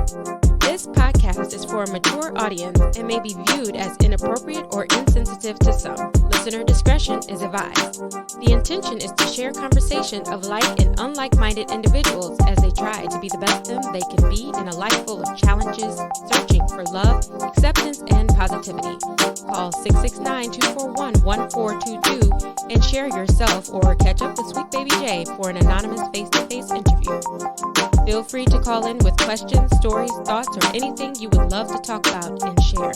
This podcast is for a mature audience and may be viewed as inappropriate or insensitive to some. Listener discretion is advised. The intention is to share conversation of like and unlike-minded individuals as they try to be the best them they can be in a life full of challenges, searching for love, acceptance, and positivity. Call 669-241-1422 and share yourself or catch up with Sweet Baby J for an anonymous face-to-face interview. Feel free to call in with questions, stories, thoughts, or anything you would love to talk about and share.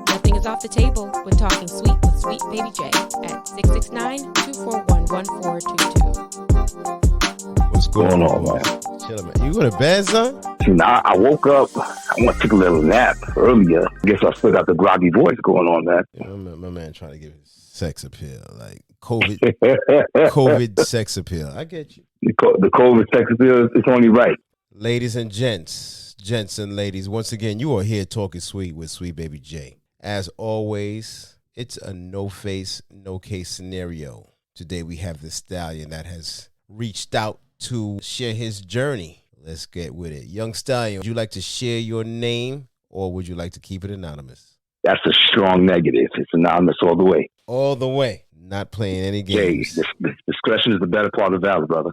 Nothing is off the table when Talking Sweet with Sweet Baby J at 669-241-1422. What's going on, man? Chilling, man. You go to bed, son? I woke up. I want to take a little nap earlier. I guess I still got the groggy voice going on, man. Yeah, my man trying to give his sex appeal, like COVID sex appeal. I get you. The COVID sex appeal, it's only right. Ladies and gents and ladies, once again, you are here talking sweet with Sweet Baby J. As always, it's a no-face, no-case scenario. Today we have the stallion that has reached out to share his journey. Let's get with it. Young stallion, would you like to share your name or would you like to keep it anonymous? That's a strong negative. It's anonymous all the way. All the way. Not playing any games. Jay, discretion is the better part of valor, brother.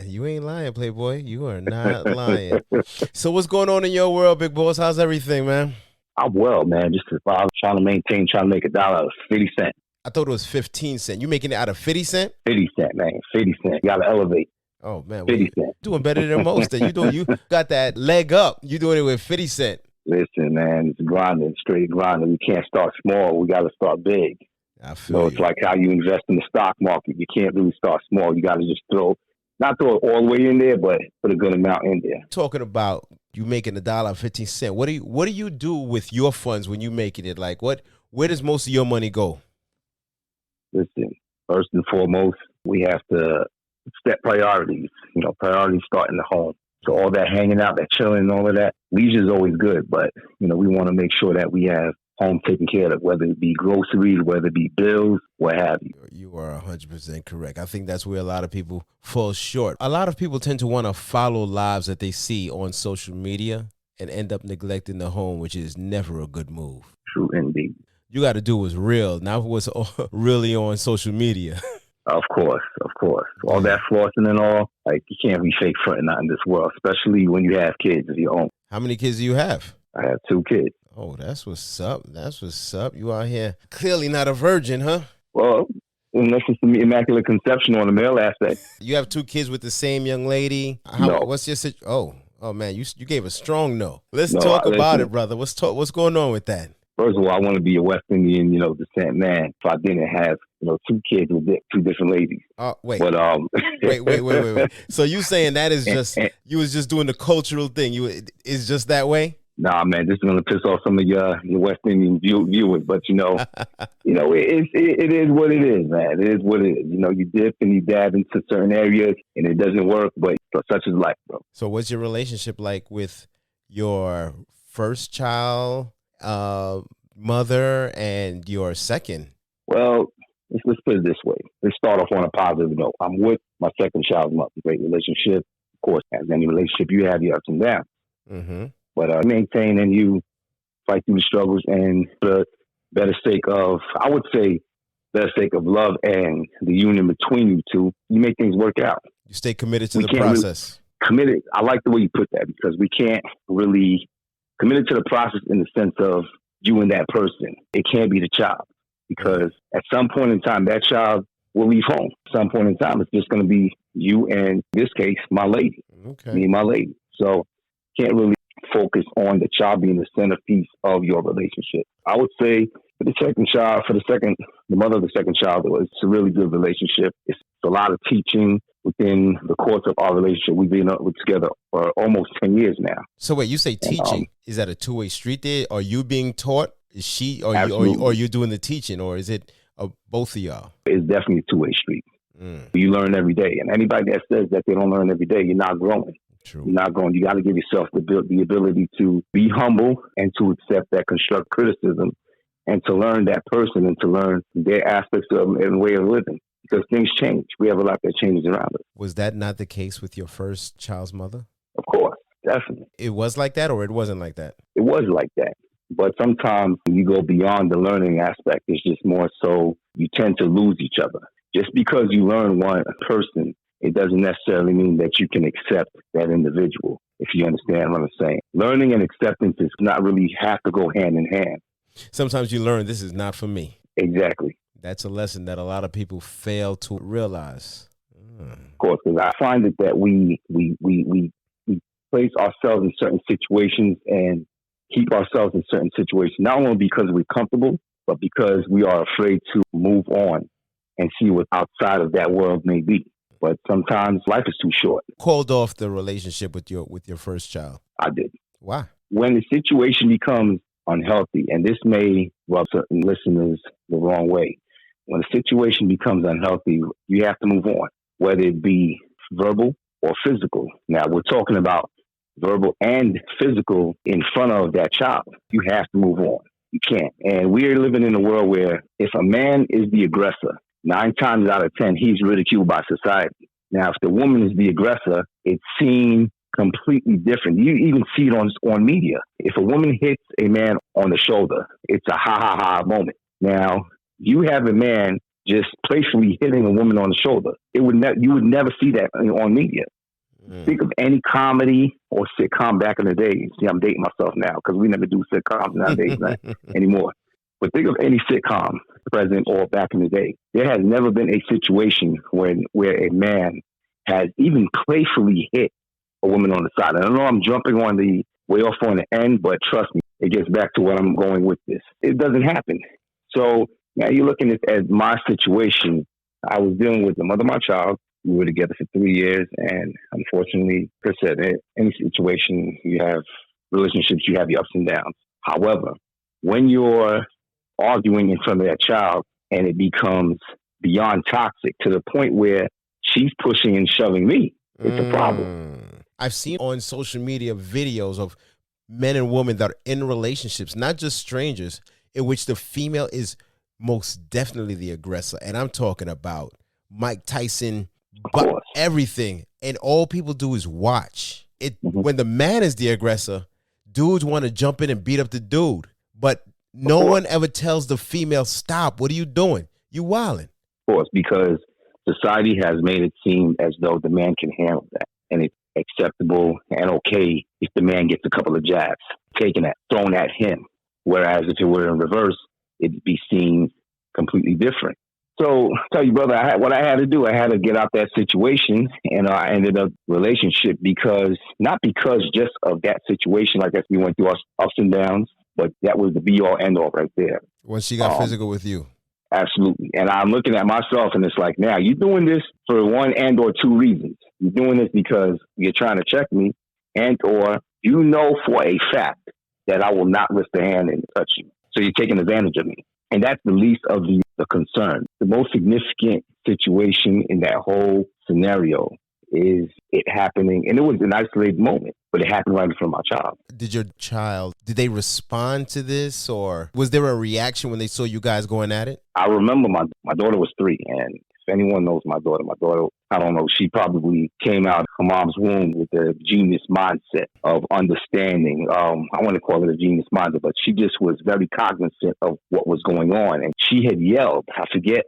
You ain't lying, Playboy. You are not lying. So what's going on in your world, big boss? How's everything, man? I'm well, man. Just trying to make $1 out of 50 cents. I thought it was 15 cents. You making it out of 50 cents? 50 cents, man. 50 cents. You got to elevate. Oh, man. 50 cents. Doing better than most. You got that leg up. You doing it with 50 cents. Listen, man, it's grinding, straight grinding. We can't start small. We got to start big. I feel it's like how you invest in the stock market. You can't really start small. You got to just not throw it all the way in there, but put a good amount in there. Talking about you making $1.15. What do you do with your funds when you making it? Like where does most of your money go? Listen, first and foremost, we have to set priorities. Priorities start in the home. So all that hanging out, that chilling and all of that, leisure is always good. But, we want to make sure that we have home taken care of, whether it be groceries, whether it be bills, what have you. You are 100% correct. I think that's where a lot of people fall short. A lot of people tend to want to follow lives that they see on social media and end up neglecting the home, which is never a good move. True indeed. You got to do what's real, not what's really on social media. Of course. All that flossing and all, like you can't be fake fronting out in this world, especially when you have kids of your own. How many kids do you have? I have 2 kids. Oh, that's what's up. You out here clearly not a virgin, huh? Well, unless it's the immaculate conception on the male aspect. You have 2 kids with the same young lady? No. What's your situation? Oh man, you gave a strong no. Let's talk about it, brother. What's going on with that? First of all, I want to be a West Indian, descent man. If I didn't have, 2 kids with 2 different ladies. Wait. But Wait. So you saying that is just you was just doing the cultural thing? It's just that way? Nah, man, this is gonna piss off some of your West Indian viewers, but it is what it is, man. It is what it is. You dip and you dab into certain areas, and it doesn't work, but such is life, bro. So, what's your relationship like with your first child, mother, and your second? Well, let's put it this way. Let's start off on a positive note. I'm with my second child's mother. Great relationship, of course. As any relationship you have, your ups and downs. Mm-hmm. But maintain and you fight through the struggles and the better sake of love and the union between you two, you make things work out. You stay committed to the process. Committed. I like the way you put that because we can't really committed to the process in the sense of you and that person. It can't be the child because at some point in time, that child will leave home. At some point in time, it's just going to be you and, in this case, my lady. Okay. Me and my lady. So can't really focus on the child being the centerpiece of your relationship. I would say for the mother of the second child, it's a really good relationship. It's a lot of teaching within the course of our relationship. We've been together for almost 10 years now. So wait, you say teaching. Is that a two-way street there? Are you being taught? Is she, or you doing the teaching, or is it both of y'all? It's definitely a two-way street. You learn every day. And anybody that says that they don't learn every day, you're not growing. True. You're not growing. You got to give yourself the ability to be humble and to accept that constructive criticism and to learn that person and to learn their aspects of and way of living. Because things change. We have a lot that changes around us. Was that not the case with your first child's mother? Of course. definitely. It was like that, or it wasn't like that? It was like that. But sometimes you go beyond the learning aspect. It's just more so you tend to lose each other. Just because you learn one person, it doesn't necessarily mean that you can accept that individual, if you understand what I'm saying. Learning and acceptance is not really have to go hand in hand. Sometimes you learn this is not for me. Exactly. That's a lesson that a lot of people fail to realize. Of course, because I find it that we place ourselves in certain situations and keep ourselves in certain situations, not only because we're comfortable, but because we are afraid to move on and see what outside of that world may be. But sometimes life is too short. Called off the relationship with your first child. I did. Why? When the situation becomes unhealthy, and this may rub certain listeners the wrong way, when the situation becomes unhealthy, you have to move on, whether it be verbal or physical. Now, we're talking about verbal and physical in front of that child. You have to move on. You can't. And we are living in a world where if a man is the aggressor, 9 times out of 10, he's ridiculed by society. Now, if the woman is the aggressor, it's seen completely different. You even see it on media. If a woman hits a man on the shoulder, it's a ha moment. Now, you have a man just playfully hitting a woman on the shoulder. You would never see that on media. Think of any comedy or sitcom back in the day. See, I'm dating myself now because we never do sitcoms nowadays anymore. But think of any sitcom, present or back in the day. There has never been a situation where a man has even playfully hit a woman on the side. I don't know, I'm jumping on the way off on the end, but trust me, it gets back to what I'm going with this. It doesn't happen. So now you're looking at my situation. I was dealing with the mother of my child. We were together for 3 years, and unfortunately, like I said, in any situation, you have relationships, you have your ups and downs. However, when you're arguing in front of that child and it becomes beyond toxic to the point where she's pushing and shoving me, it's a problem. I've seen on social media videos of men and women that are in relationships, not just strangers, in which the female is most definitely the aggressor. And I'm talking about Mike Tyson, but everything. And all people do is watch it. When the man is the aggressor, dudes want to jump in and beat up the dude. But no one ever tells the female, stop. What are you doing? You wilding. Of course, because society has made it seem as though the man can handle that. And it's acceptable and okay if the man gets a couple of jabs thrown at him. Whereas if it were in reverse, it'd be seen completely different. So I'll tell you, brother, what I had to do, I had to get out that situation, and I ended up relationship not because just of that situation, like we went through our ups and downs, but that was the be all end all right there. When she got physical with you. Absolutely. And I'm looking at myself and it's like, now you're doing this for one and or two reasons. You're doing this because you're trying to check me and or you know for a fact that I will not lift a hand and touch you. So you're taking advantage of me. And that's the least of the concern. The most significant situation in that whole scenario is it happening. And it was an isolated moment, but it happened right in front of my child. Did they respond to this, or was there a reaction when they saw you guys going at it? I remember my daughter was 3, and if anyone knows my daughter, I don't know, she probably came out of her mom's womb with a genius mindset of understanding. I want to call it a genius mindset, but she just was very cognizant of what was going on. And she had yelled. I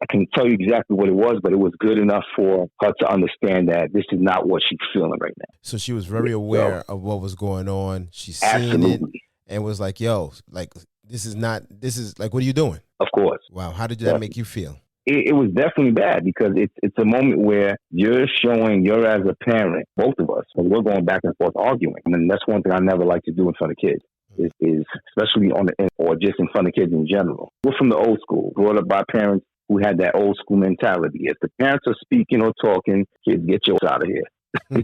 can tell you exactly what it was, but it was good enough for her to understand that this is not what she's feeling right now. So she was very aware of what was going on. She's seen it and was like, yo, like, this is like, what are you doing? Of course. Wow. How did that make you feel? It was definitely bad because it's a moment where you're showing you're as a parent, both of us, and we're going back and forth arguing. I mean, that's one thing I never like to do in front of kids, is especially or just in front of kids in general. We're from the old school, brought up by parents who had that old school mentality. If the parents are speaking or talking, kids, get your out of here.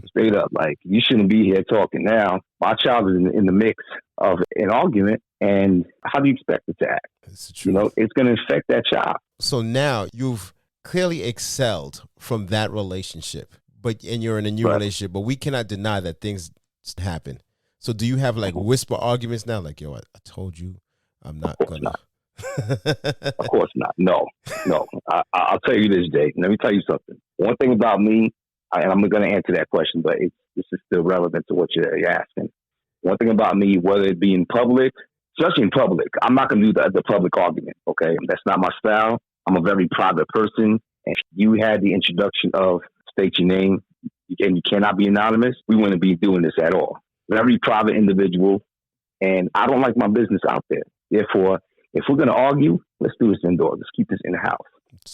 Straight up, like, you shouldn't be here talking. Now, my child is in the mix of an argument, and how do you expect it to act? You know, it's going to affect that child. So now you've clearly excelled from that relationship, and you're in a new relationship, but we cannot deny that things happen. So do you have like whisper arguments now? Like, yo, I told you I'm not going to. Of course not. No. I'll tell you this, Jay. Let me tell you something. One thing about me, and I'm going to answer that question, but it's this is still relevant to what you're asking. One thing about me, whether it be in public, especially in public, I'm not going to do the public argument, okay? That's not my style. I'm a very private person. And if you had the introduction of state your name and you cannot be anonymous, we wouldn't be doing this at all. Very private individual. And I don't like my business out there. Therefore, if we're going to argue, let's do this indoors. Let's keep this in the house.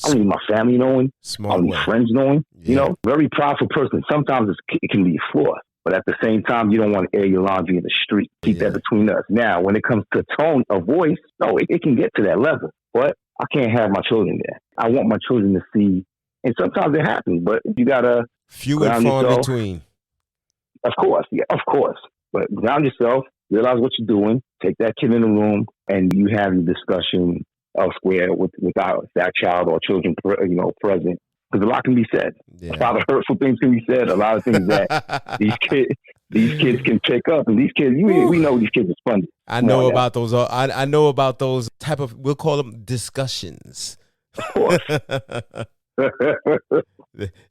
I don't need my family knowing. I don't need friends knowing. Yeah. You know, very prideful person. Sometimes it can be a flaw. But at the same time, you don't want to air your laundry in the street. Keep that between us. Now, when it comes to tone of voice, no, it can get to that level. But I can't have my children there. I want my children to see, and sometimes it happens, but you got to few and far in between. Of course, yeah, of course. But ground yourself, realize what you're doing, take that kid in the room, and you have a discussion elsewhere without that child or children, present. Because a lot can be said. Yeah. A lot of hurtful things can be said. A lot of things that these kids can pick up. And these kids, we know these kids are spongy. I know about those. I know about those type of, we'll call them discussions. Of course.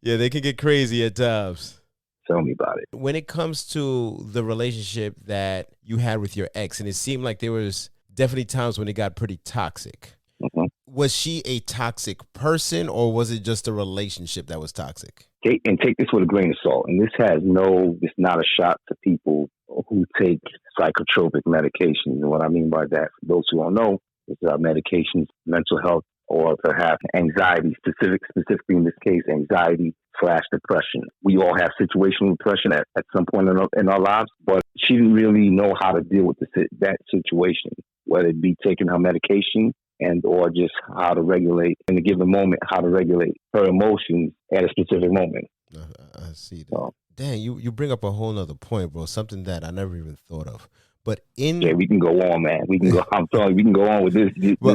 Yeah, they can get crazy at times. Tell me about it. When it comes to the relationship that you had with your ex, and it seemed like there was definitely times when it got pretty toxic. Mm-hmm. Was she a toxic person, or was it just a relationship that was toxic? Take this with a grain of salt. And it's not a shot to people who take psychotropic medications. And what I mean by that, for those who don't know, is medications, mental health, or perhaps anxiety, specifically in this case, anxiety/depression. We all have situational depression at some point in our lives, but she didn't really know how to deal with that situation, whether it be taking her medication and or just how to regulate in a given moment, how to regulate her emotions at a specific moment. I see that. Dang, you bring up a whole nother point, bro, something that I never even thought of. But we can go on, man. We can go. I'm telling you, we can go on with this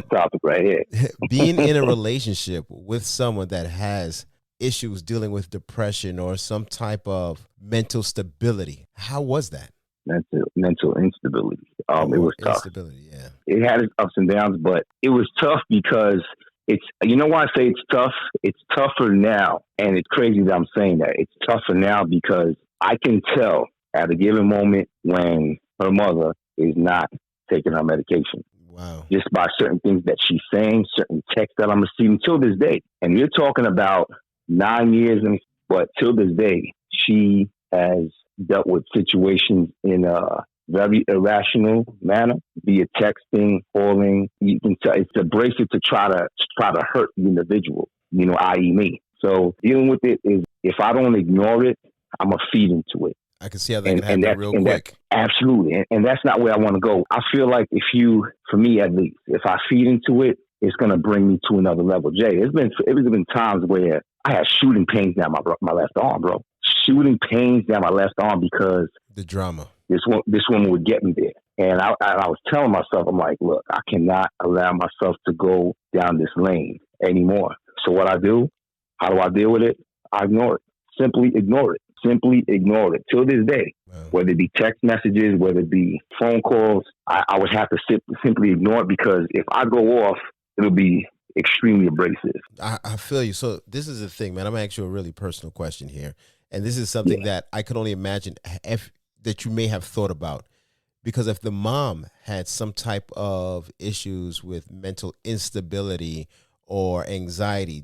topic right here. Being in a relationship with someone that has issues dealing with depression or some type of mental stability, how was that? Mental instability. It was tough. Instability, yeah. It had its ups and downs, but it was tough because you know why I say it's tough? It's tougher now, and it's crazy that I'm saying that. It's tougher now because I can tell at a given moment when her mother is not taking her medication. Wow. Just by certain things that she's saying, certain texts that I'm receiving till this day. And you're talking about 9 years, but till this day, she has dealt with situations in a very irrational manner, be it texting, calling. You can tell it's abrasive to try to hurt the individual, i.e. me. So dealing with it is, if I don't ignore it, I'm going to feed into it. I can see how that can happen real quick. Absolutely. And that's not where I want to go. I feel like for me at least, if I feed into it, it's going to bring me to another level. Jay, it has been times where I had shooting pains down my left arm, bro. Shooting pains down my left arm because the drama. This woman would get me there. And I was telling myself, I'm like, look, I cannot allow myself to go down this lane anymore. So what I do, how do I deal with it? I ignore it. Simply ignore it. Simply ignore it. Till this day, whether it be text messages, whether it be phone calls, I would have to simply ignore it, because if I go off, it'll be extremely abrasive. I feel you. So this is the thing, man. I'm going to ask you a really personal question here. And this is something that I could only imagine that you may have thought about. Because if the mom had some type of issues with mental instability or anxiety,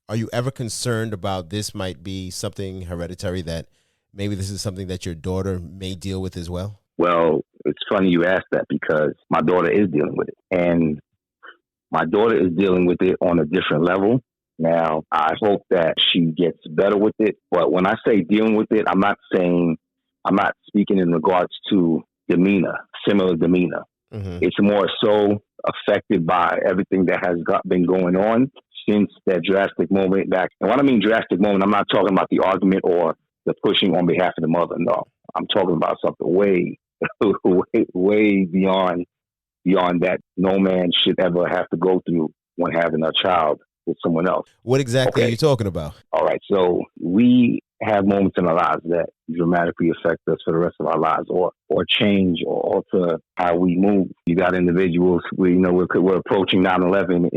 are you ever concerned about this might be something hereditary, that maybe this is something that your daughter may deal with as well? Well, it's funny you asked that, because my daughter is dealing with it. And my daughter is dealing with it on a different level. Now, I hope that she gets better with it. But when I say dealing with it, I'm not speaking in regards to similar demeanor. Mm-hmm. It's more so affected by everything that has been going on since that drastic moment back. And when I mean drastic moment, I'm not talking about the argument or the pushing on behalf of the mother. No, I'm talking about something way, way beyond that no man should ever have to go through when having a child with someone else. What exactly are you talking about? All right. So we have moments in our lives that dramatically affect us for the rest of our lives, or change or alter how we move. You got individuals, we're approaching 9/11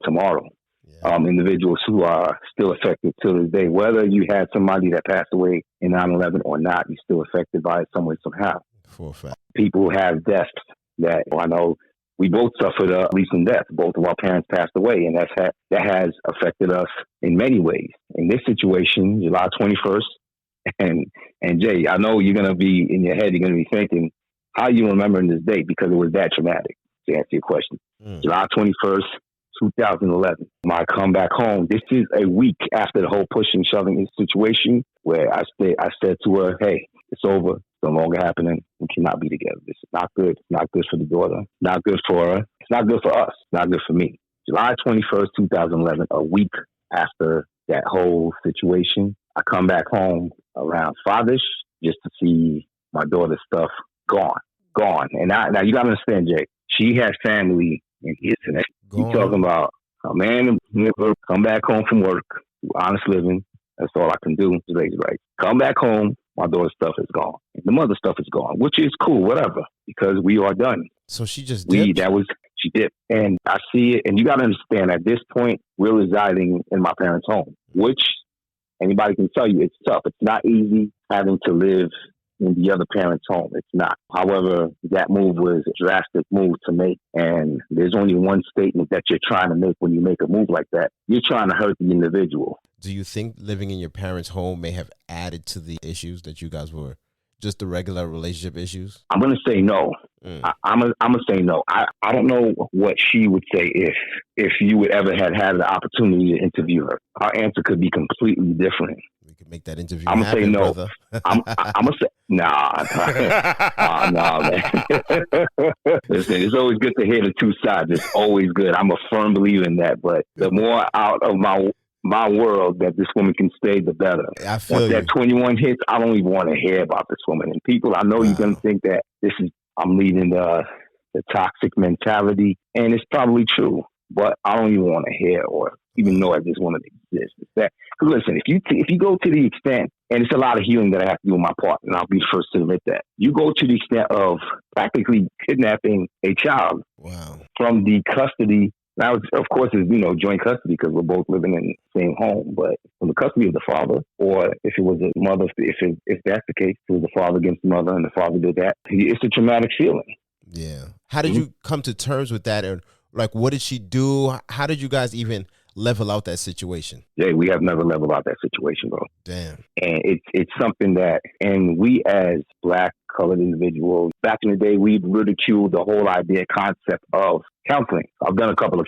tomorrow. Yeah. individuals who are still affected to this day. Whether you had somebody that passed away in 9/11 or not, you're still affected by it some way, somehow. For a fact. People who have deaths that I know we both suffered a recent death. Both of our parents passed away, and that has affected us in many ways. In this situation, July 21st, and Jay, I know you're going to be in your head, you're going to be thinking, how you remembering this date? Because it was that traumatic, to answer your question. July 21st, 2011. When I come back home, this is a week after the whole pushing, shoving situation where I said to her, hey, it's over. It's no longer happening. We cannot be together. This is not good. It's not good for the daughter. Not good for her. It's not good for us. It's not good for me. July 21st, 2011, a week after that whole situation, I come back home around 5-ish just to see my daughter's stuff gone. And now you got to understand, Jay, she has family in Houston. You talking about a man come back home from work, honest living. That's all I can do. Right. Come back home. My daughter's stuff is gone. And the mother's stuff is gone, which is cool, whatever, because we are done. So she just dipped? She dipped. And I see it. And you got to understand, at this point, we're residing in my parents' home, which anybody can tell you it's tough. It's not easy having to live in the other parent's home. It's not. However, that move was a drastic move to make. And there's only one statement that you're trying to make when you make a move like that. You're trying to hurt the individual. Do you think living in your parents' home may have added to the issues that you guys were, just the regular relationship issues? I'm going to say no. I'm going to say no. I don't know what she would say if you would ever had the opportunity to interview her. Our answer could be completely different. We could make that interview I'm happen, gonna say no. brother. I'm going to say, nah, man. Listen, it's always good to hear the two sides. It's always good. I'm a firm believer in that. But the more out of my world that this woman can stay, the better. I feel Once that 21 hits, I don't even want to hear about this woman. And people, I know you're going to think that I'm leading the toxic mentality, and it's probably true, but I don't even want to hear or even know that this woman exists. Because listen, if you go to the extent, and it's a lot of healing that I have to do with my part, and I'll be the first to admit that, you go to the extent of practically kidnapping a child from the custody. Now, of course, it's, joint custody because we're both living in the same home, but from the custody of the father, or if it was a mother, if that's the case, it was the father against the mother and the father did that, it's a traumatic feeling. Yeah. How did you come to terms with that? And what did she do? How did you guys even level out that situation? Yeah, we have never leveled out that situation, bro. Damn. And it's something that, and we as Black, colored individuals, back in the day, we ridiculed the whole concept of counseling. I've done a couple of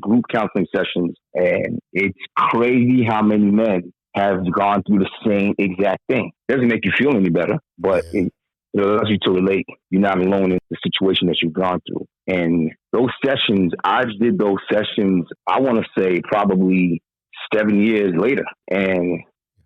group counseling sessions, and it's crazy how many men have gone through the same exact thing. Doesn't make you feel any better, but it allows you to relate. You're not alone in the situation that you've gone through. And those sessions, I did those sessions, I want to say probably 7 years later. And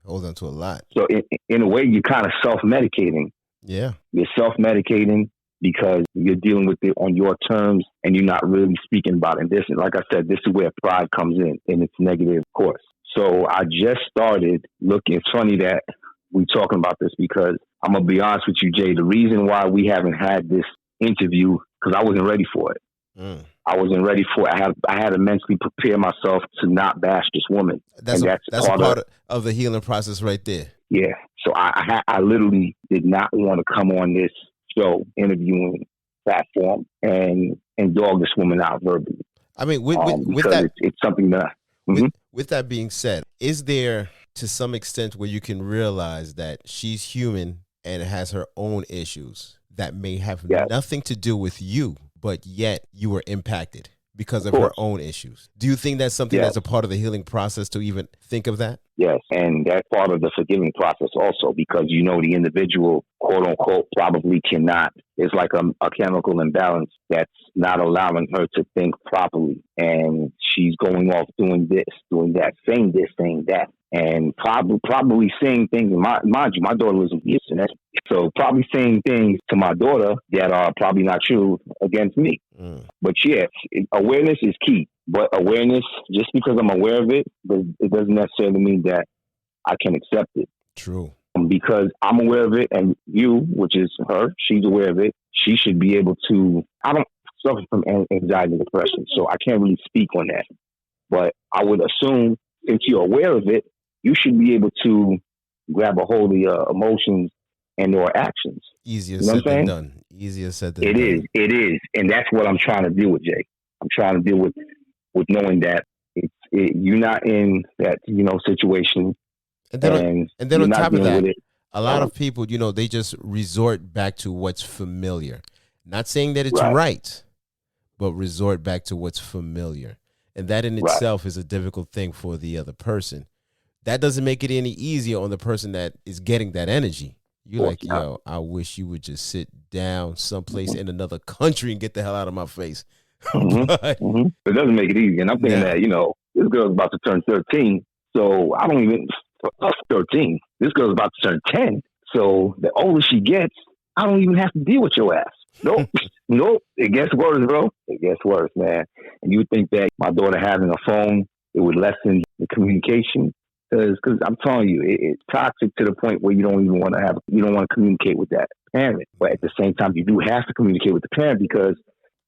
hold on to a lot. So in a way, you're kind of self-medicating. Yeah. You're self-medicating because you're dealing with it on your terms and you're not really speaking about it. And this, like I said, this is where pride comes in its negative course. So I just started looking. It's funny that we're talking about this because I'm going to be honest with you, Jay. The reason why we haven't had this interview, because I wasn't ready for it. I wasn't ready for it. I had to mentally prepare myself to not bash this woman. That's a part of the healing process right there. Yeah. So I literally did not want to come on this show, interviewing platform, and dog this woman out verbally. I mean, with that, it's something that. With that being said, is there to some extent where you can realize that she's human and has her own issues that may have nothing to do with you, but yet you were impacted because of her own issues? Do you think that's something that's a part of the healing process to even think of that? Yes, and that's part of the forgiving process also, because the individual, quote unquote, probably cannot. It's like a chemical imbalance that's not allowing her to think properly, and she's going off doing this, doing that, saying this, saying that, and probably saying things. Mind you, my daughter was in Houston, so probably saying things to my daughter that are probably not true against me. But yes, awareness is key. But awareness, just because I'm aware of it, it doesn't necessarily mean that I can accept it. True. Because I'm aware of it, and you, which is her, she's aware of it. She should be able to. I don't suffer from anxiety and depression, so I can't really speak on that. But I would assume, since you're aware of it, you should be able to grab a hold of your emotions and or actions. Easier You know said what I'm than saying? done. Easier said than It done. is. And that's what I'm trying to deal with, Jay. I'm trying to deal with knowing that you're not in that, situation, And then, and then you're on not top of dealing with that, it. a lot of people, they just resort back to what's familiar. Not saying that it's right, but resort back to what's familiar. And that in itself is a difficult thing for the other person. That doesn't make it any easier on the person that is getting that energy. You're like, yo, I wish you would just sit down someplace in another country and get the hell out of my face. But, It doesn't make it easy. And I'm thinking that, this girl's about to turn 13. So I don't even, plus 13, this girl's about to turn 10. So the older she gets, I don't even have to deal with your ass. Nope. Nope. It gets worse, bro. It gets worse, man. And you would think that my daughter having a phone, it would lessen the communication. Because I'm telling you, it's toxic to the point where you don't even want to communicate with that parent. But at the same time, you do have to communicate with the parent because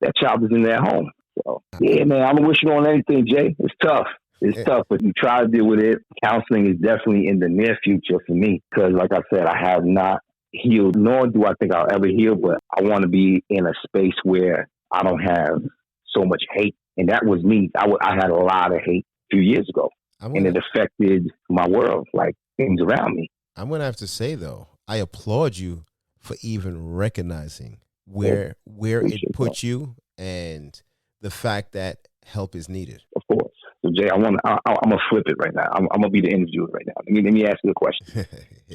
that child is in their home. So, yeah, man, I don't wish you on anything, Jay. It's tough. It's tough, but you try to deal with it. Counseling is definitely in the near future for me because, like I said, I have not healed, nor do I think I'll ever heal, but I want to be in a space where I don't have so much hate. And that was me. I had a lot of hate a few years ago, and it affected my world, like things around me. I'm going to have to say, though, I applaud you for even recognizing where it puts you and the fact that help is needed. Of course. So Jay, I'm gonna flip it right now. I'm gonna be the interviewer right now. Let me ask you a question.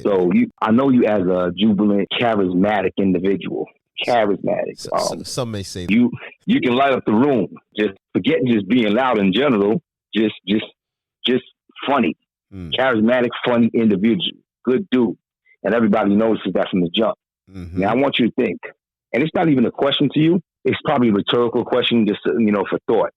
So I know you as a jubilant, charismatic individual. Charismatic. Some may say you can light up the room. Just forgetting just being loud in general. Just funny, charismatic, funny individual. Good dude, and everybody notices that from the jump. Now I want you to think, and it's not even a question to you. It's probably a rhetorical question, just for thought.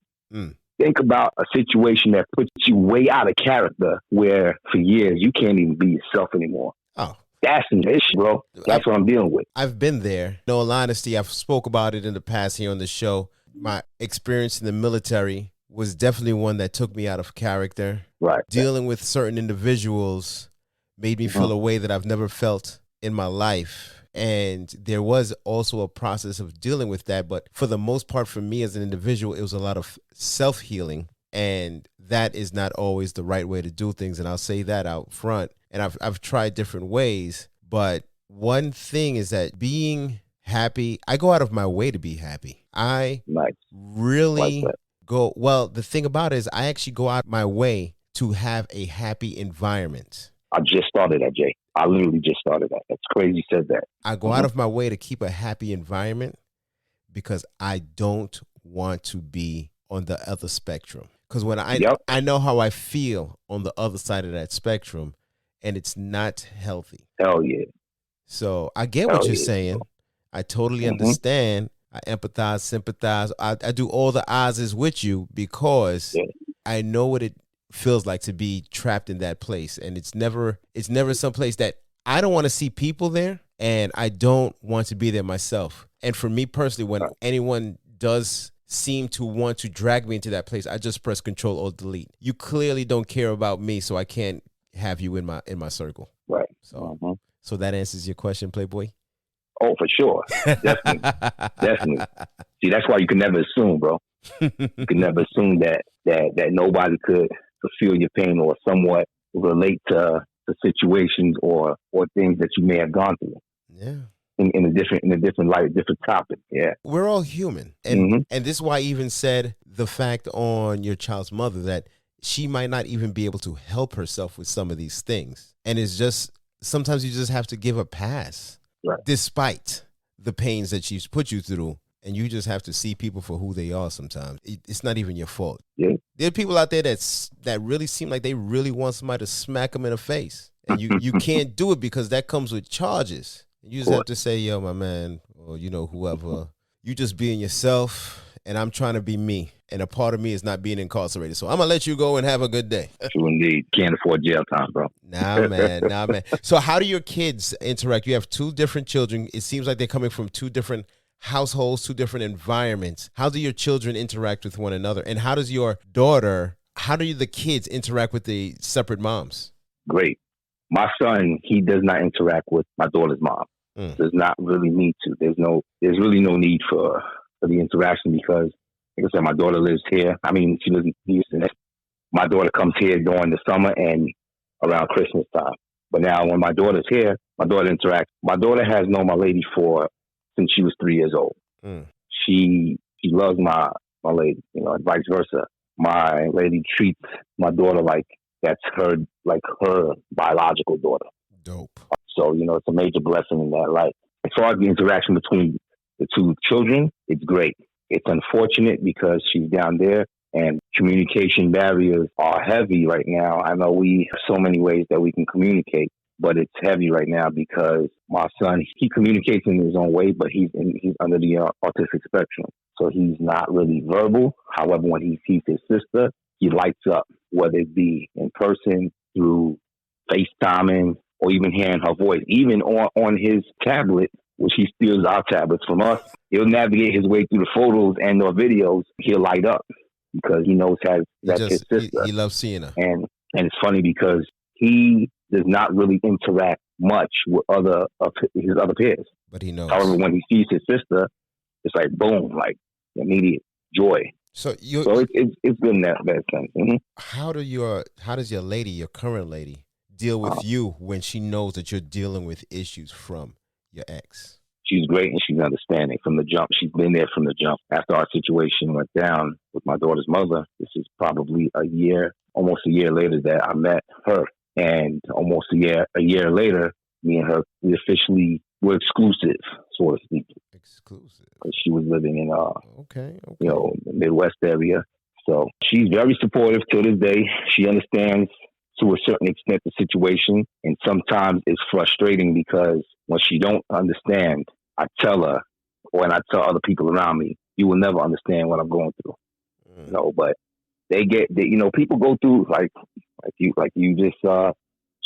Think about a situation that puts you way out of character where for years you can't even be yourself anymore. Oh, that's an issue, bro. That's what I'm dealing with. I've been there. In all honesty, I've spoke about it in the past here on the show. My experience in the military was definitely one that took me out of character. Right. Dealing with certain individuals made me feel a way that I've never felt in my life. And there was also a process of dealing with that. But for the most part, for me as an individual, it was a lot of self-healing. And that is not always the right way to do things. And I'll say that out front. And I've tried different ways. But one thing is that being happy, I go out of my way to be happy. I really go, well, the thing about it is I actually go out my way to have a happy environment. I just started that, Jay. I literally just started that. That's crazy you said that. I go out of my way to keep a happy environment because I don't want to be on the other spectrum. Because when I know how I feel on the other side of that spectrum, and it's not healthy. Hell yeah. So I get what you're saying. I totally understand. I empathize, sympathize. I do all the Oz's with you because I know what it feels like to be trapped in that place. And it's never some place that I don't want to see people there, and I don't want to be there myself. And for me personally, when anyone does seem to want to drag me into that place, I just press Control or Delete. You clearly don't care about me, so I can't have you in my circle. Right. So so that answers your question, Playboy? Oh, for sure. Definitely. Definitely. See, that's why you can never assume, bro. You can never assume that nobody could feel your pain or somewhat relate to the situations or things that you may have gone through. Yeah. In a different light, a different topic. Yeah. We're all human. And and this is why I even said the fact on your child's mother that she might not even be able to help herself with some of these things. And it's just sometimes you just have to give a pass. Right. Despite the pains that she's put you through. And you just have to see people for who they are sometimes. It's not even your fault. Yeah. There are people out there that really seem like they really want somebody to smack them in the face. And you can't do it because that comes with charges. You just have to say, yo, my man, or whoever, you just being yourself, and I'm trying to be me. And a part of me is not being incarcerated. So I'm going to let you go and have a good day. True indeed. Can't afford jail time, bro. Nah, man. So how do your kids interact? You have two different children. It seems like they're coming from two different households, two different environments. How do your children interact with one another? And how does your daughter How do the kids interact with the separate moms? Great. My son, he does not interact with my daughter's mom. Does not really need to. There's really no need for the interaction because, like I said, my daughter lives here. I mean, she lives in Houston. My daughter comes here during the summer and around Christmas time. But now when my daughter's here, my daughter interacts. My daughter has known my lady since she was 3 years old. She loves my lady, and vice versa. My lady treats my daughter like that's her biological daughter. Dope. So, it's a major blessing in that life. As far as the interaction between the two children, it's great. It's unfortunate because she's down there and communication barriers are heavy right now. I know we have so many ways that we can communicate, but it's heavy right now because my son, he communicates in his own way, but he's under the autistic spectrum. So he's not really verbal. However, when he sees his sister, he lights up, whether it be in person, through FaceTiming, or even hearing her voice. Even on his tablet, which he steals our tablets from us, he'll navigate his way through the photos and or videos. He'll light up because he knows that's his sister. He loves seeing her. And it's funny because he does not really interact much with his other peers. But he knows. However, when he sees his sister, it's like boom, like immediate joy. So it's good in that sense. Mm-hmm. How does your lady, your current lady, deal with you when she knows that you're dealing with issues from your ex? She's great and she's understanding from the jump. She's been there from the jump. After our situation went down with my daughter's mother, this is probably almost a year later that I met her. And almost a year later, me and her, we're exclusive, so to speak. Exclusive. Because she was living in the Midwest area. So she's very supportive to this day. She understands to a certain extent the situation, and sometimes it's frustrating because when she don't understand, I tell her, or I tell other people around me, you will never understand what I'm going through. But people go through like you just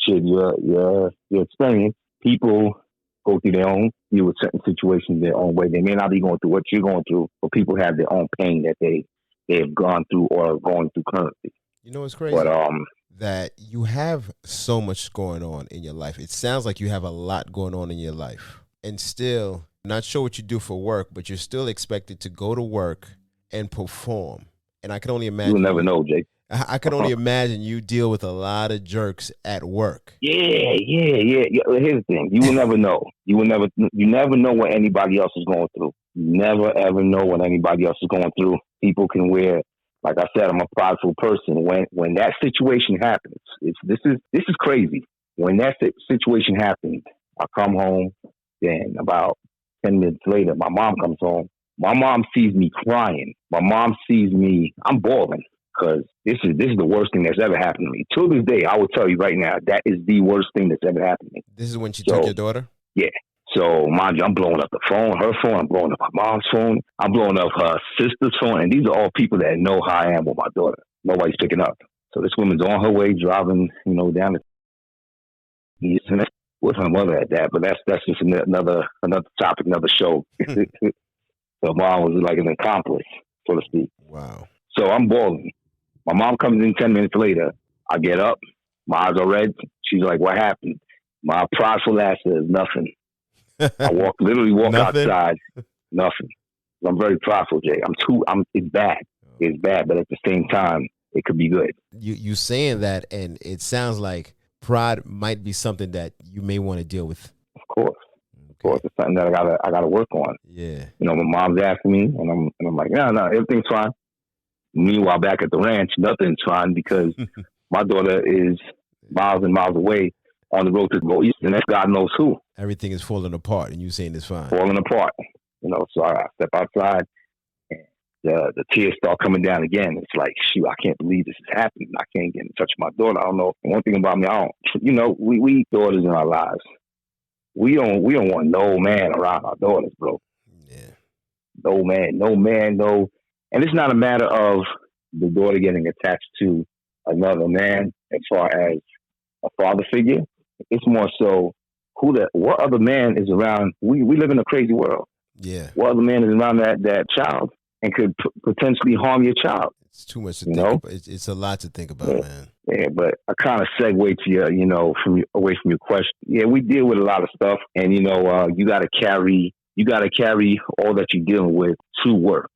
shared your experience. People go through their own, deal with certain situations their own way. They may not be going through what you're going through, but people have their own pain that they have gone through or are going through currently. It's crazy. But that you have so much going on in your life. It sounds like you have a lot going on in your life, and still not sure what you do for work, but you're still expected to go to work and perform. And I can only imagine. You'll never know, Jake. I can only imagine you deal with a lot of jerks at work. Yeah. Here's the thing: you will never know. You never know what anybody else is going through. You never ever know what anybody else is going through. People can wear. Like I said, I'm a prideful person. When that situation happens, this is crazy. When that situation happened, I come home, then about 10 minutes later, my mom comes home. My mom sees me crying. My mom sees me, I'm bawling because this is the worst thing that's ever happened to me. To this day, I will tell you right now, that is the worst thing that's ever happened to me. This is when she took your daughter? Yeah. So, mind you, I'm blowing up her phone, I'm blowing up my mom's phone, I'm blowing up her sister's phone, and these are all people that know how I am with my daughter. Nobody's picking up. So this woman's on her way driving, down the with her mother at that, but that's just another topic, another show. So mom was like an accomplice, so to speak. Wow. So I'm bawling. My mom comes in 10 minutes later. I get up, my eyes are red. She's like, what happened? My prideful ass says nothing. I literally walk outside, nothing. I'm very prideful, Jay. It's bad. It's bad, but at the same time, it could be good. You saying that, and it sounds like pride might be something that you may want to deal with. Of course. Of course, it's something that I gotta work on. Yeah. My mom's asking me, and I'm like, no, everything's fine. Meanwhile, back at the ranch, nothing's fine because my daughter is miles and miles away on the road to go east, and that's God knows who. Everything is falling apart, and you saying it's fine. Falling apart. So I step outside, and the tears start coming down again. It's like, shoot, I can't believe this is happening. I can't get in touch with my daughter. I don't know. One thing about me, we daughters in our lives. We don't want no man around our daughters, bro. Yeah. No man. And it's not a matter of the daughter getting attached to another man as far as a father figure. It's more so what other man is around. We live in a crazy world. Yeah. What other man is around that child and could potentially harm your child? It's too much to You think know? about. It's a lot to think about, man. Yeah, but I kind of segue to your, away from your question. Yeah, we deal with a lot of stuff, and you got to carry all that you're dealing with to work,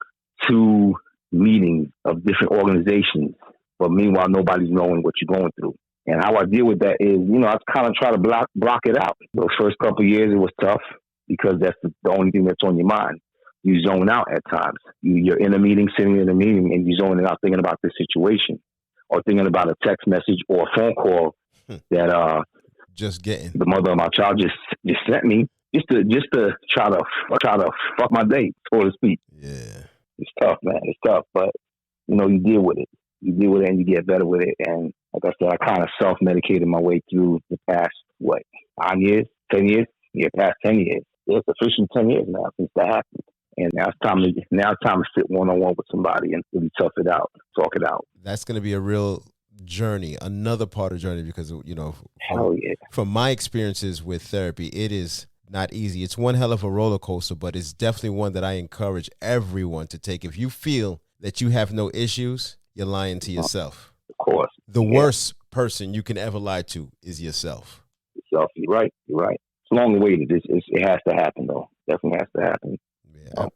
to meetings of different organizations. But meanwhile, nobody's knowing what you're going through. And how I deal with that is, I kind of try to block it out. Those first couple of years, it was tough because that's the only thing that's on your mind. You zone out at times. You're in a meeting, sitting in a meeting, and you zoning out thinking about the situation, or thinking about a text message or a phone call that just getting the mother of my child just sent me, just to try to fuck my day, so to speak. Yeah, it's tough, man. It's tough, but you deal with it. You deal with it, and you get better with it. And like I said, I kind of self-medicated my way through the past 9 years, 10 years, past 10 years. It's officially 10 years now since that happened. And now it's time to sit one-on-one with somebody and really tough it out, talk it out. That's going to be a real journey, another part of the journey, because, Hell yeah. From my experiences with therapy, it is not easy. It's one hell of a roller coaster, but it's definitely one that I encourage everyone to take. If you feel that you have no issues, you're lying to yourself. Of course. The worst person you can ever lie to is yourself. Yourself, you're right. It's long awaited. It has to happen, though. Definitely has to happen. Yeah.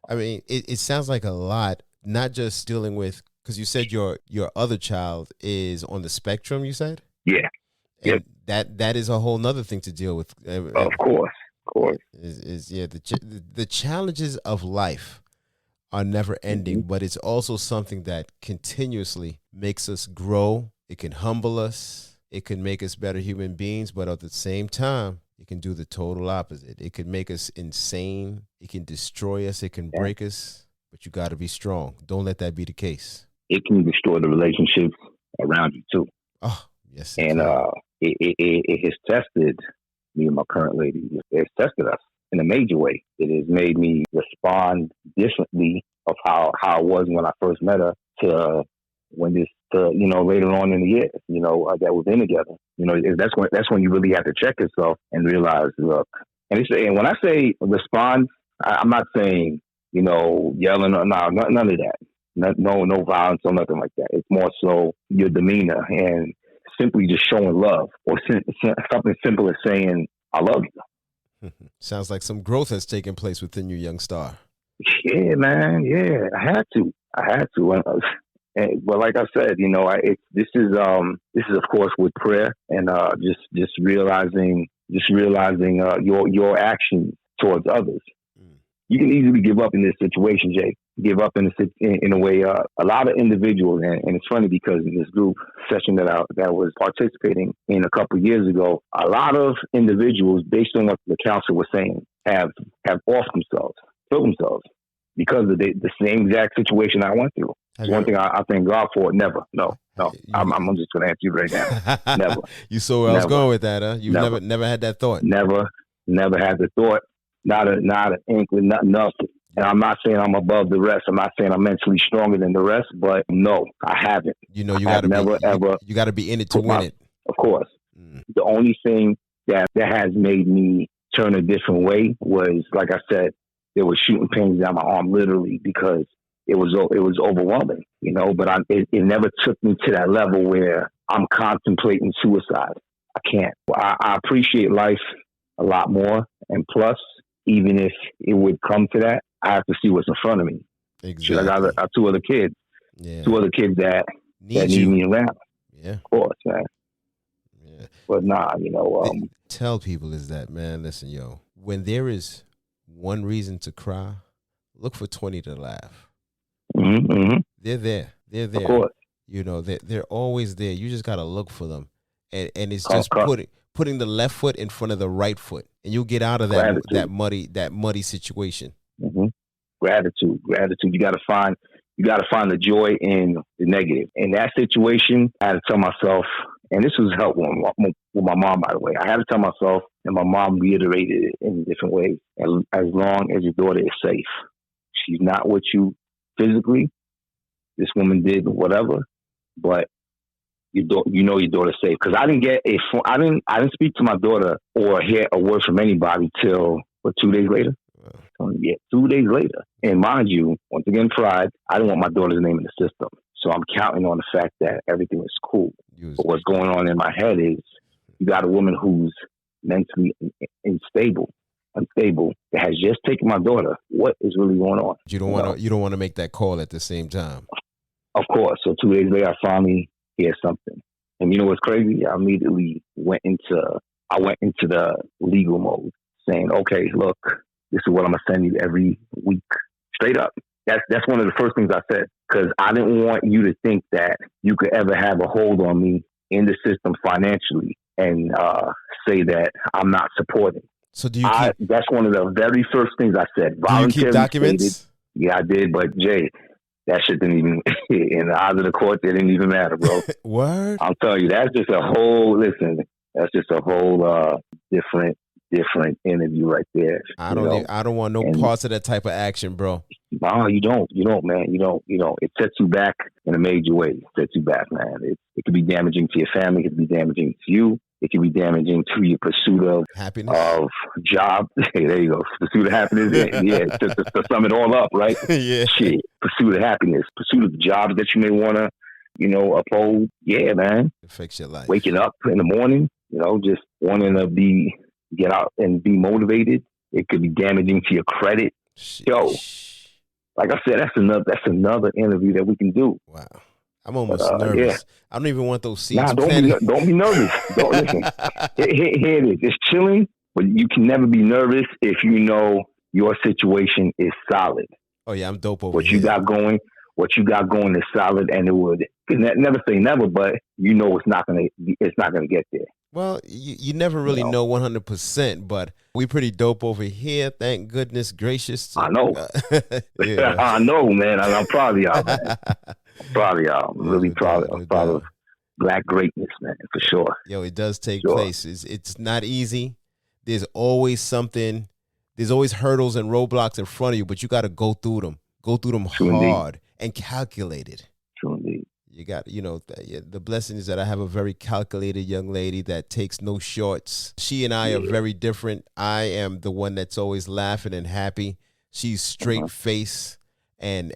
I mean, it sounds like a lot, not just dealing with, because you said your other child is on the spectrum, you said? Yeah. And that is a whole nother thing to deal with. Of course. The challenges of life are never ending, but it's also something that continuously makes us grow. It can humble us. It can make us better human beings, but at the same time, it can do the total opposite. It can make us insane. It can destroy us. It can break us. But you got to be strong. Don't let that be the case. It can destroy the relationships around you too. Oh, yes. And it has tested me and my current lady. It's tested us in a major way. It has made me respond differently of how I was when I first met her to when later on in the year, that we've been together. That's when you really have to check yourself and realize, look, and when I say respond, I'm not saying, yelling or none of that. No violence or nothing like that. It's more so your demeanor and simply just showing love, or something simple as saying, I love you. Sounds like some growth has taken place within you, young star. Yeah, man. Yeah, I had to. But like I said, this is of course with prayer and just realizing your actions towards others. You can easily give up in this situation, Jay. Give up in a way. A lot of individuals, and it's funny because in this group session that I was participating in a couple of years ago, a lot of individuals, based on what the counselor was saying, have offed themselves, killed themselves because of the same exact situation I went through. One thing I thank God for. Never. No. I'm just going to answer you right now. Never. You saw where I was going with that, huh? You've never had that thought. Never had the thought. Not an inkling, nothing. And I'm not saying I'm above the rest. I'm not saying I'm mentally stronger than the rest, but no, I haven't. You got to be in it to win it. Of course. The only thing that has made me turn a different way was, like I said, there was shooting pains down my arm, literally, because it was overwhelming, but it never took me to that level where I'm contemplating suicide. I can't. I appreciate life a lot more. And plus, even if it would come to that, I have to see what's in front of me. Exactly. I got two other kids. Yeah. Two other kids that need me around. Yeah. Of course, man. Yeah. But tell people is that, man, listen, when there is one reason to cry, look for 20 to laugh. Mm-hmm. They're there. Of course. They're always there. You just got to look for them. And it's just putting the left foot in front of the right foot, and you'll get out of that muddy situation. Mm-hmm. Gratitude. You got to find the joy in the negative. In that situation, I had to tell myself, and this was helpful with my mom, by the way. I had to tell myself, and my mom reiterated it in different ways. And as long as your daughter is safe, she's not with you physically. This woman did whatever, but your daughter's safe. Because I didn't speak to my daughter or hear a word from anybody till 2 days later. Yeah, 2 days later. And mind you, once again, pride. I didn't want my daughter's name in the system. So I'm counting on the fact that everything is cool. But what's going on in my head is you got a woman who's mentally unstable, that has just taken my daughter. What is really going on? You don't want to make that call at the same time. Of course. So 2 days later, I finally hear something. And you know what's crazy? I immediately went into the legal mode, saying, okay, look, this is what I'm going to send you every week. Straight up. That's one of the first things I said, because I didn't want you to think that you could ever have a hold on me in the system financially and say that I'm not supporting. So do you keep... That's one of the very first things I said. Do you keep documents? Stated, yeah, I did. But Jay, that shit didn't even, in the eyes of the court, it didn't even matter, bro. Word? I'm telling you, that's just a whole different interview right there. I don't want no parts of that type of action, bro. No, you don't, man. You don't. It sets you back in a major way. It sets you back, man. It could be damaging to your family. It could be damaging to you. It can be damaging to your pursuit of happiness, of job. Hey, there you go. Pursuit of happiness. Yeah, to sum it all up, right? Yeah. Shit. Pursuit of happiness. Pursuit of jobs that you may want to, uphold. Yeah, man. It affects your life. Waking up in the morning, just wanting to get out and be motivated. It could be damaging to your credit. Sheesh. Yo, like I said, that's another interview that we can do. Wow. I'm almost nervous. Yeah. I don't even want those seats. Nah, don't be nervous. Don't listen. Here it is. It's chilling, but you can never be nervous if you know your situation is solid. Oh yeah, I'm dope over what here. What you got going is solid, and it would never say never, but it's not gonna get there. Well, you never really know 100%, but we pretty dope over here. Thank goodness gracious. I know. Yeah. I know, man. I'm proud of y'all, man. I'm proud of y'all. I'm really proud of Black greatness, man, for sure. Yo, it does take place. It's not easy. There's always something. There's always hurdles and roadblocks in front of you, but you got to go through them. Go through them hard and calculated. True indeed. You got, the blessing is that I have a very calculated young lady that takes no shorts. She and I are very different. I am the one that's always laughing and happy. She's straight face and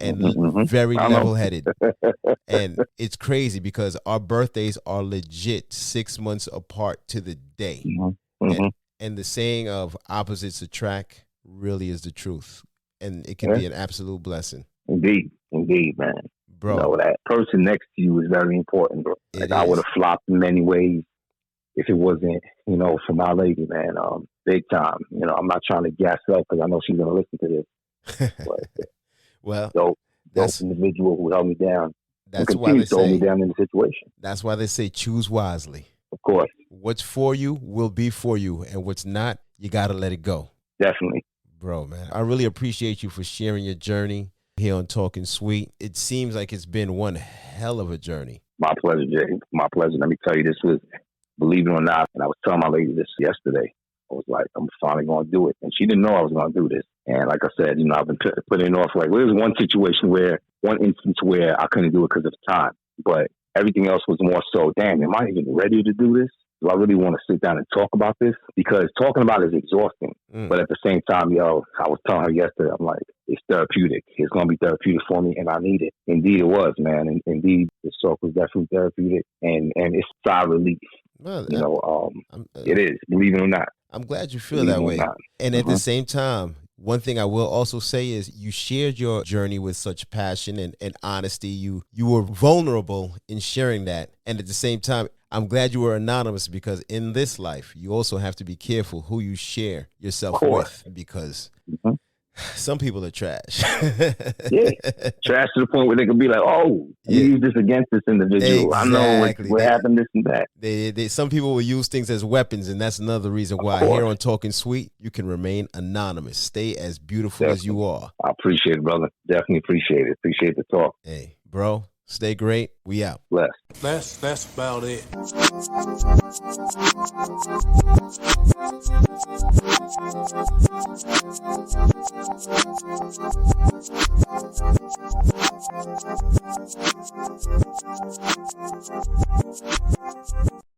very level-headed. And it's crazy because our birthdays are legit 6 months apart to the day. And the saying of opposites attract really is the truth. And it can be an absolute blessing. Indeed, man. Bro, that person next to you is very important, bro. I would have flopped in many ways if it wasn't, for my lady, man. Big time. I'm not trying to gas up because I know she's going to listen to this. But, well, dope individual who held me down. That's why they say, hold me down in the situation. That's why they say choose wisely. Of course. What's for you will be for you, and what's not, you got to let it go. Definitely. Bro, man, I really appreciate you for sharing your journey here on Talkin Sweet. It seems like it's been one hell of a journey. My pleasure, Jay. My pleasure. Let me tell you, this was, believe it or not, and I was telling my lady this yesterday. I was like, I'm finally going to do it. And she didn't know I was going to do this. And like I said, I've been putting it off. Like, there was one instance where I couldn't do it because of time. But everything else was more so, damn, am I even ready to do this? Do I really want to sit down and talk about this? Because talking about it is exhausting. But at the same time, I was telling her yesterday, I'm like, it's therapeutic. It's going to be therapeutic for me, and I need it. Indeed, it was, man. And indeed, this talk was definitely therapeutic, and it's sigh relief. Well, it is, believe it or not. I'm glad you feel that way. And at the same time, one thing I will also say is you shared your journey with such passion and honesty. You were vulnerable in sharing that. And at the same time, I'm glad you were anonymous, because in this life, you also have to be careful who you share yourself with, because some people are trash. Trash to the point where they can be like, oh, you use this against this individual. Exactly. I know what happened, this and that. Some people will use things as weapons, and that's another reason why here on Talkin Sweet, you can remain anonymous. Stay as beautiful as you are. I appreciate it, brother. Definitely appreciate it. Appreciate the talk. Hey, bro. Stay great. We out. Bless. That's about it.